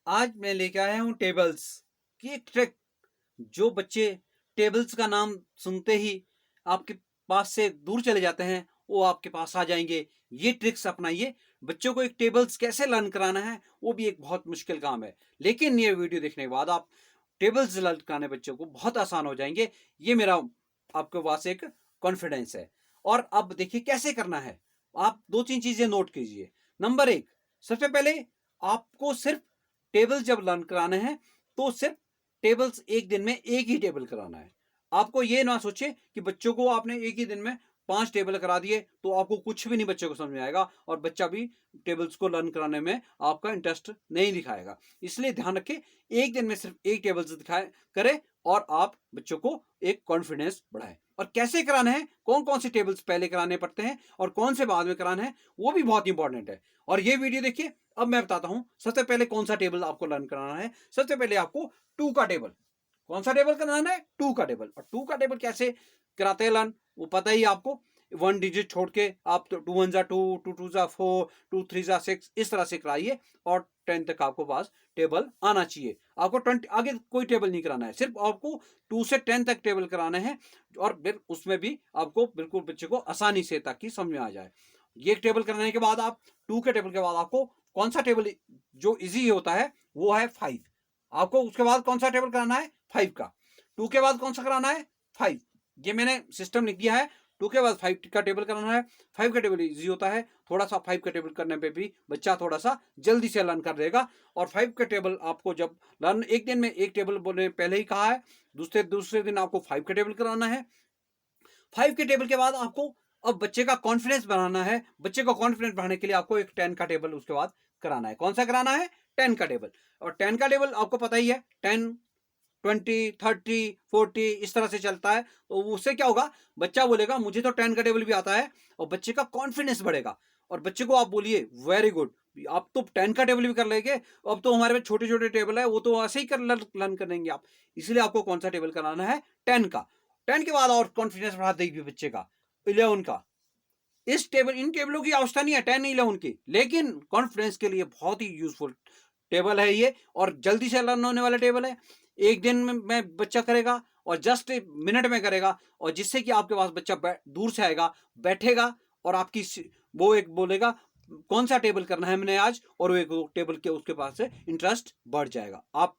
आज मैं लेके आया हूँ टेबल्स की एक ट्रिक। जो बच्चे टेबल्स का नाम सुनते ही आपके पास से दूर चले जाते हैं, वो आपके पास आ जाएंगे। ये ट्रिक्स अपनाइए। बच्चों को एक टेबल्स कैसे लर्न कराना है, वो भी एक बहुत मुश्किल काम है, लेकिन ये वीडियो देखने के बाद आप टेबल्स लर्न कराने बच्चों को बहुत आसान हो जाएंगे। ये मेरा आपके पास एक कॉन्फिडेंस है। और अब देखिए कैसे करना है। आप दो तीन चीजें नोट कीजिए। नंबर एक, सबसे पहले आपको सिर्फ टेबल्स जब लर्न कराने हैं तो सिर्फ टेबल्स एक दिन में एक ही टेबल कराना है। आपको ये ना सोचे कि बच्चों को आपने एक ही दिन में 5 टेबल करा दिए तो आपको कुछ भी नहीं बच्चे को समझ में आएगा और बच्चा भी टेबल्स को लर्न कराने में आपका इंटरेस्ट नहीं दिखाएगा। इसलिए ध्यान रखें, एक दिन में सिर्फ एक टेबल्स दिखाए करें और आप बच्चों को एक कॉन्फिडेंस बढ़ाएं। और कैसे कराना है, कौन कौन से टेबल्स पहले कराने पड़ते हैं और कौन से बाद में कराना है, वो भी बहुत इंपॉर्टेंट है। और ये वीडियो देखिए। अब मैं बताता हूं सबसे पहले कौन सा टेबल आपको लर्न कराना है। सबसे पहले आपको टू का टेबल, कौन सा टेबल कराना है, टू का टेबल। और टू का टेबल कैसे कराते हैं लर्न, वो पता ही आपको। वन डिजिट छोड़ के आप तो टू वन जा टू, टू टू जा फोर, टू थ्री जा सिक्स, इस तरह से कराइए और 10 तक आपको पास टेबल आना चाहिए। आपको 20 आगे कोई टेबल नहीं कराना है, सिर्फ आपको 2 से 10 तक टेबल कराने हैं। और फिर उसमें भी आपको बिल्कुल बच्चे को आसानी से ताकि समझ में आ जाए। ये टेबल कराने के बाद आप टू के टेबल के बाद आपको कौन सा टेबल जो इजी होता है वो है 5। आपको उसके बाद कौन सा टेबल कराना है, 5 का। टू के बाद कौन सा कराना है, 5। ये मैंने सिस्टम लिख दिया है। टू के बाद 5 का टेबल कराना है। 5 का टेबल इजी होता है, थोड़ा सा 5 का टेबल करने पे भी बच्चा थोड़ा सा जल्दी से लर्न कर देगा। और 5 का टेबल आपको जब लर्न, एक दिन में एक टेबल बोले पहले ही कहा है, दूसरे दूसरे दिन आपको 5 का टेबल कराना है। 5 के टेबल के बाद आपको अब बच्चे का कॉन्फिडेंस बढ़ाना है। बच्चे का कॉन्फिडेंस बढ़ाने के लिए आपको एक 10 का टेबल उसके बाद कराना है। कौन सा कराना है, 10 का टेबल। और 10 का टेबल आपको पता ही है, 10, 20, 30, 40 इस तरह से चलता है। तो उससे क्या होगा, बच्चा बोलेगा मुझे तो 10 का टेबल भी आता है, और बच्चे का कॉन्फिडेंस बढ़ेगा। और बच्चे को आप बोलिए वेरी गुड, आप तो 10 का टेबल भी कर लेंगे, अब तो हमारे पास छोटे छोटे टेबल है, वो तो ऐसे ही कर लर्न करेंगे आप। इसलिए आपको कौन सा टेबल कराना है, 10 का। 10 के बाद और कॉन्फिडेंस बढ़ा देगी बच्चे का, 11 का। इस टेबल, इन टेबलों की आवश्यकता नहीं है 10 11 की, लेकिन कॉन्फिडेंस के लिए बहुत ही यूजफुल टेबल है ये। और जल्दी से लर्न होने वाला टेबल है। एक दिन में बच्चा करेगा और जस्ट मिनट में करेगा, और जिससे कि आपके पास बच्चा दूर से आएगा, बैठेगा और आपकी वो एक बोलेगा कौन सा टेबल करना है मैंने आज, और वो एक टेबल के उसके पास से इंटरेस्ट बढ़ जाएगा। आप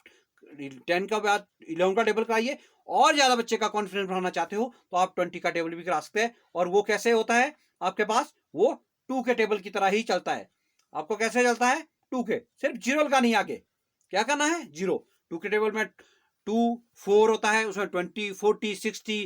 10 का बाद 11 का टेबल कराइए। और ज्यादा बच्चे का कॉन्फिडेंस बढ़ाना चाहते हो तो आप 20 का टेबल भी करा सकते हैं। और वो कैसे होता है आपके पास, वो 2 के टेबल की तरह ही चलता है। आपको कैसे चलता है, 2 के, सिर्फ जीरो का नहीं, आगे क्या करना है, जीरो। 2 के टेबल में 2 4 होता है, उसमें 20 40 60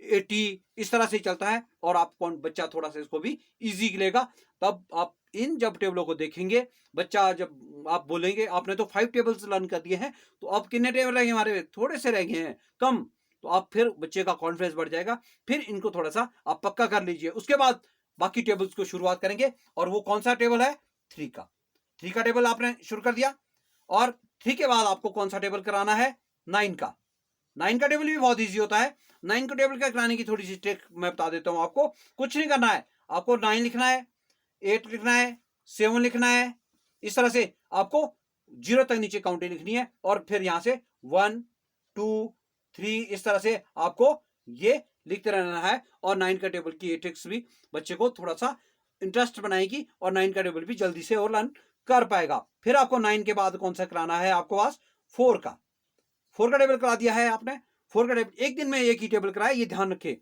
80 इस तरह से चलता है। और आप कौन बच्चा थोड़ा सा इसको भी इजी लेगा। तब आप इन जब टेबलों को देखेंगे, बच्चा जब आप बोलेंगे आपने तो 5 टेबल्स लर्न कर दिए हैं, तो अब कितने टेबल रह गए हमारे, थोड़े से रह गए हैं, कम। तो आप फिर बच्चे का कॉन्फिडेंस बढ़ जाएगा। फिर इनको थोड़ा सा आप पक्का कर लीजिए, उसके बाद बाकी टेबल्स को शुरुआत करेंगे। और वो कौन सा टेबल है, 3 का। 3 का टेबल आपने शुरू कर दिया। और 3 के बाद आपको कौन सा टेबल कराना है, 9 का। 9 का टेबल भी बहुत ईजी होता है। 9 का टेबल का कराने की थोड़ी सी ट्रिक मैं बता देता हूं आपको। कुछ नहीं करना है, आपको 9 लिखना है, 8 लिखना है, 7 लिखना है। इस तरह से आपको 0 तक नीचे काउंटिंग लिखनी है, और फिर यहां से 1 2 3 इस तरह से आपको ये लिखते रहना है। और 9 का टेबल की ये ट्रिक्स भी बच्चे को थोड़ा सा इंटरेस्ट बनाएगी, और 9 का टेबल भी जल्दी से और लर्न कर पाएगा। फिर आपको 9 के बाद कौन सा कराना है, आपको पास 4 का। 4 का टेबल करा दिया है आपने। 4 का टेबल एक दिन में एक ही टेबल कराए, ये ध्यान रखें।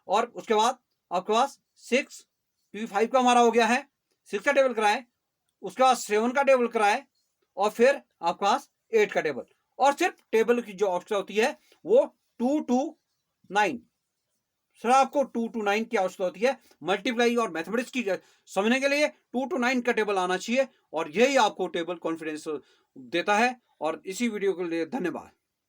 और उसके बाद आपके पास 6, क्योंकि 5 का हमारा हो गया है, 6 का टेबल कराए। उसके बाद 7 का टेबल कराए, और फिर आपके पास 8 का टेबल। और सिर्फ टेबल की जो आवश्यकता होती है वो 2 to 9, सर आपको 2 to 9 की आवश्यकता होती है। मल्टीप्लाई और मैथमेटिक्स की समझने के लिए 2 to 9 का टेबल आना चाहिए, और यही आपको टेबल कॉन्फिडेंस देता है। और इसी वीडियो के लिए धन्यवाद।